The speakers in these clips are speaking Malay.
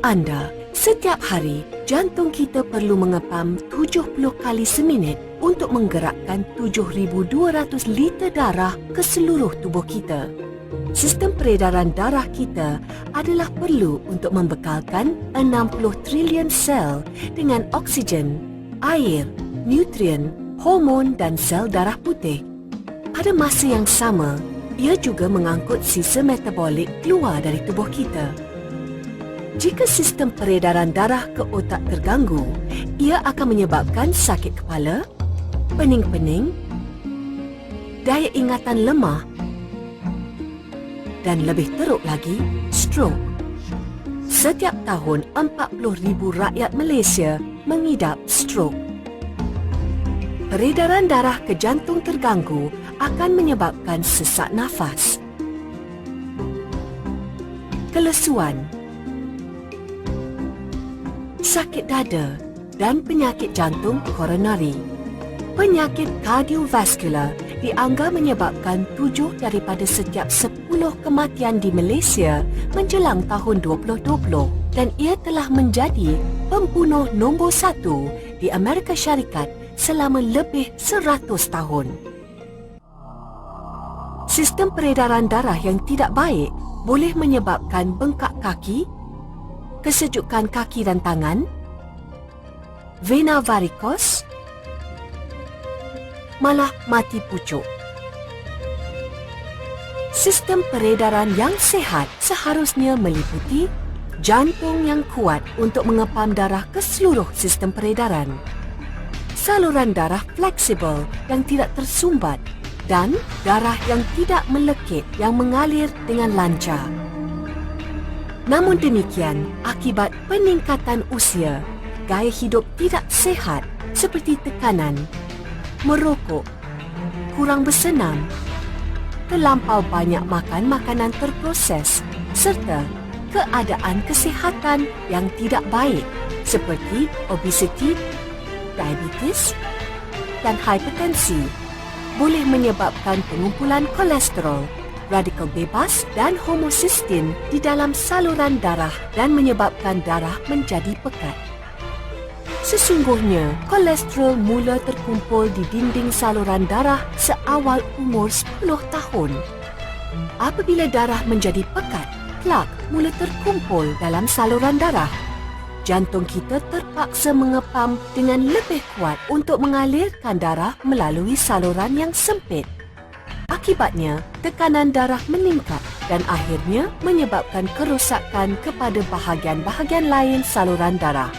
anda, setiap hari jantung kita perlu mengepam 70 kali seminit untuk menggerakkan 7,200 liter darah ke seluruh tubuh kita. Sistem peredaran darah kita adalah perlu untuk membekalkan 60 trilion sel dengan oksigen, air, nutrien, hormon dan sel darah putih. Pada masa yang sama, ia juga mengangkut sisa metabolik keluar dari tubuh kita. Jika sistem peredaran darah ke otak terganggu, ia akan menyebabkan sakit kepala, pening-pening, daya ingatan lemah dan lebih teruk lagi, stroke. Setiap tahun, 40,000 rakyat Malaysia mengidap stroke. Peredaran darah ke jantung terganggu akan menyebabkan sesak nafas, kelesuan, sakit dada dan penyakit jantung koronari. Penyakit kardiovaskular dianggap menyebabkan 7 daripada setiap 10 kematian di Malaysia menjelang tahun 2020 dan ia telah menjadi pembunuh nombor 1 di Amerika Syarikat selama lebih 100 tahun. Sistem peredaran darah yang tidak baik boleh menyebabkan bengkak kaki, kesejukan kaki dan tangan, vena varicose, malah mati pucuk. Sistem peredaran yang sihat seharusnya meliputi jantung yang kuat untuk mengepam darah ke seluruh sistem peredaran, saluran darah fleksibel yang tidak tersumbat dan darah yang tidak melekit yang mengalir dengan lancar. Namun demikian, akibat peningkatan usia, gaya hidup tidak sihat seperti tekanan, merokok, kurang bersenam, terlampau banyak makan makanan terproses serta keadaan kesihatan yang tidak baik seperti obesiti, diabetes dan hipertensi boleh menyebabkan pengumpulan kolesterol, radikal bebas dan homocysteine di dalam saluran darah dan menyebabkan darah menjadi pekat. Sesungguhnya, kolesterol mula terkumpul di dinding saluran darah seawal umur 10 tahun. Apabila darah menjadi pekat, plak mula terkumpul dalam saluran darah. Jantung kita terpaksa mengepam dengan lebih kuat untuk mengalirkan darah melalui saluran yang sempit. Akibatnya, tekanan darah meningkat dan akhirnya menyebabkan kerosakan kepada bahagian-bahagian lain saluran darah.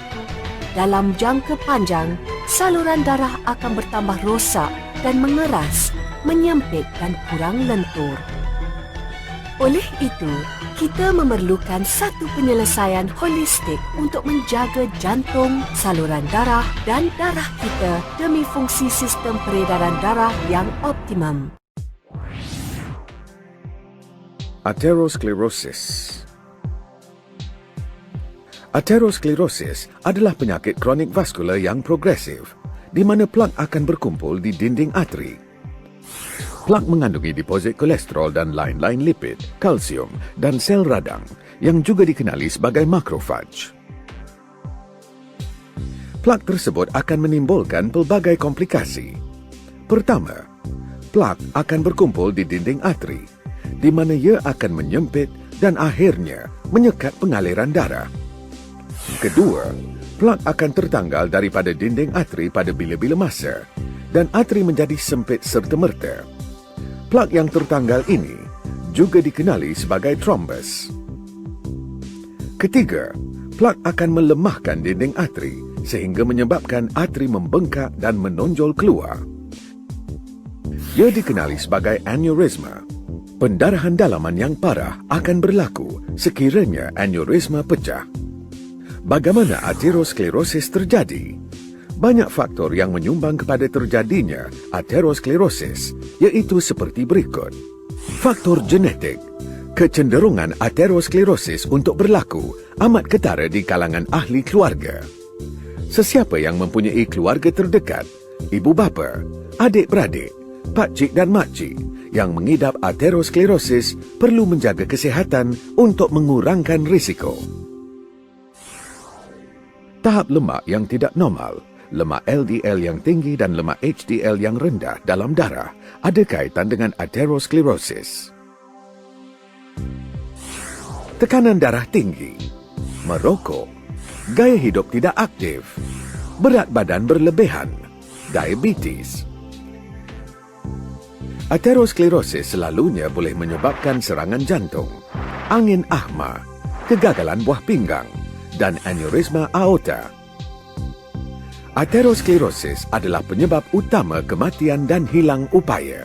Dalam jangka panjang, saluran darah akan bertambah rosak dan mengeras, menyempit dan kurang lentur. Oleh itu, kita memerlukan satu penyelesaian holistik untuk menjaga jantung, saluran darah dan darah kita demi fungsi sistem peredaran darah yang optimum. Aterosklerosis. Aterosklerosis adalah penyakit kronik vaskular yang progresif, di mana plak akan berkumpul di dinding arteri. Plak mengandungi deposit kolesterol dan lain-lain lipid, kalsium dan sel radang yang juga dikenali sebagai makrofaj. Plak tersebut akan menimbulkan pelbagai komplikasi. Pertama, plak akan berkumpul di dinding arteri, di mana ia akan menyempit dan akhirnya menyekat pengaliran darah. Kedua, plak akan tertanggal daripada dinding arteri pada bila-bila masa dan arteri menjadi sempit serta-merta. Plak yang tertanggal ini juga dikenali sebagai trombus. Ketiga, plak akan melemahkan dinding arteri sehingga menyebabkan arteri membengkak dan menonjol keluar. Ia dikenali sebagai aneurisma. Pendarahan dalaman yang parah akan berlaku sekiranya aneurisma pecah. Bagaimana aterosklerosis terjadi? Banyak faktor yang menyumbang kepada terjadinya aterosklerosis, iaitu seperti berikut. Faktor genetik. Kecenderungan aterosklerosis untuk berlaku amat ketara di kalangan ahli keluarga. Sesiapa yang mempunyai keluarga terdekat, ibu bapa, adik-beradik, pakcik dan makcik yang mengidap aterosklerosis perlu menjaga kesihatan untuk mengurangkan risiko. Tahap lemak yang tidak normal, lemak LDL yang tinggi dan lemak HDL yang rendah dalam darah ada kaitan dengan aterosklerosis. Tekanan darah tinggi, merokok, gaya hidup tidak aktif, berat badan berlebihan, diabetes. Aterosklerosis selalunya boleh menyebabkan serangan jantung, angin ahma, kegagalan buah pinggang dan aneurisma aorta. Aterosklerosis adalah penyebab utama kematian dan hilang upaya.